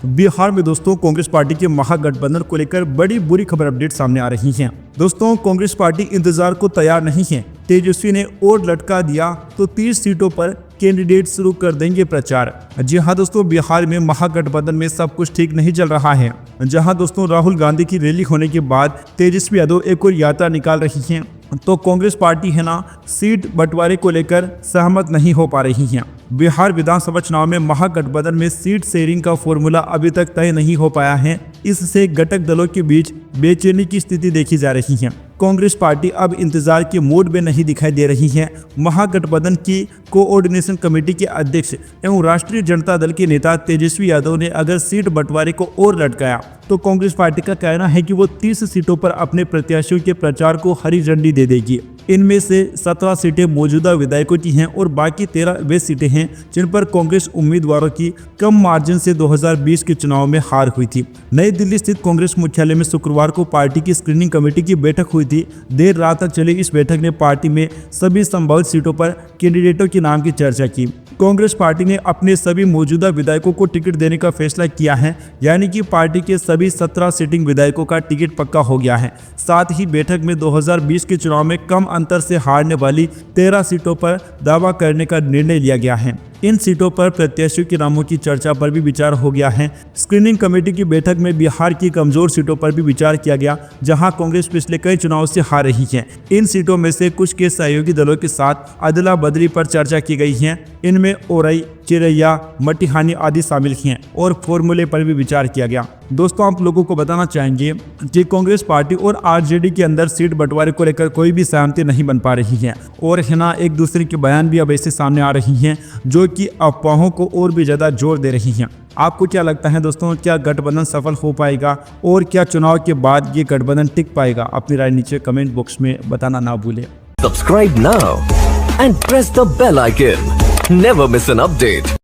बिहार में दोस्तों कांग्रेस पार्टी के महागठबंधन को लेकर बड़ी बुरी खबर अपडेट सामने आ रही है। दोस्तों कांग्रेस पार्टी इंतजार को तैयार नहीं है। तेजस्वी ने और लटका दिया तो 30 सीटों पर कैंडिडेट शुरू कर देंगे प्रचार। जी हां दोस्तों, बिहार में महागठबंधन में सब कुछ ठीक नहीं चल रहा है। जहां दोस्तों राहुल गांधी की रैली होने के बाद तेजस्वी यादव एक और यात्रा निकाल रही है, तो कांग्रेस पार्टी है ना सीट बंटवारे को लेकर सहमत नहीं हो पा रही है। बिहार विधानसभा चुनाव में महागठबंधन में सीट शेयरिंग का फॉर्मूला अभी तक तय नहीं हो पाया है। इससे घटक दलों के बीच बेचैनी की स्थिति देखी जा रही है। कांग्रेस पार्टी अब इंतजार के मूड में नहीं दिखाई दे रही है। महागठबंधन की कोऑर्डिनेशन कमेटी के अध्यक्ष एवं राष्ट्रीय जनता दल के नेता तेजस्वी यादव ने अगर सीट बंटवारे को और लटकाया तो कांग्रेस पार्टी का कहना है कि वो 30 सीटों पर अपने प्रत्याशियों के प्रचार को हरी झंडी दे देगी। इनमें से 17 सीटें मौजूदा विधायकों की हैं और बाकी 13 वे सीटें हैं जिन पर कांग्रेस उम्मीदवारों की कम मार्जिन से 2020 के चुनाव में हार हुई थी। नई दिल्ली स्थित कांग्रेस मुख्यालय में शुक्रवार को पार्टी की स्क्रीनिंग कमेटी की बैठक हुई थी। देर रात तक चली इस बैठक ने पार्टी में सभी संभावित सीटों पर कैंडिडेटों के नाम की चर्चा की। कांग्रेस पार्टी ने अपने सभी मौजूदा विधायकों को टिकट देने का फैसला किया है, यानी कि पार्टी के सभी 17 सिटिंग विधायकों का टिकट पक्का हो गया है। साथ ही बैठक में 2020 के चुनाव में कम अंतर से हारने वाली 13 सीटों पर दावा करने का निर्णय लिया गया है। इन सीटों पर प्रत्याशियों के नामों की चर्चा पर भी विचार हो गया है। स्क्रीनिंग कमेटी की बैठक में बिहार की कमजोर सीटों पर भी विचार किया गया, जहां कांग्रेस पिछले कई चुनावों से हार रही है। इन सीटों में से कुछ के सहयोगी दलों के साथ अदला बदली पर चर्चा की गई है। इनमें औरई, चिरैया, मटिहानी आदि शामिल हैं और फॉर्मूले पर भी विचार किया गया। दोस्तों, आप लोगों को बताना चाहेंगे कि कांग्रेस पार्टी और आरजेडी के अंदर सीट बंटवारे को लेकर कोई भी सहमति नहीं बन पा रही है और है ना एक दूसरे के बयान भी अब ऐसे सामने आ रही हैं जो कि अफवाहों को और भी ज्यादा जोर दे रही हैं। आपको क्या लगता है दोस्तों, क्या गठबंधन सफल हो पाएगा और क्या चुनाव के बाद ये गठबंधन टिक पाएगा? अपनी राय नीचे कमेंट बॉक्स में बताना ना भूलें। Subscribe now and press the bell icon. Never miss an update.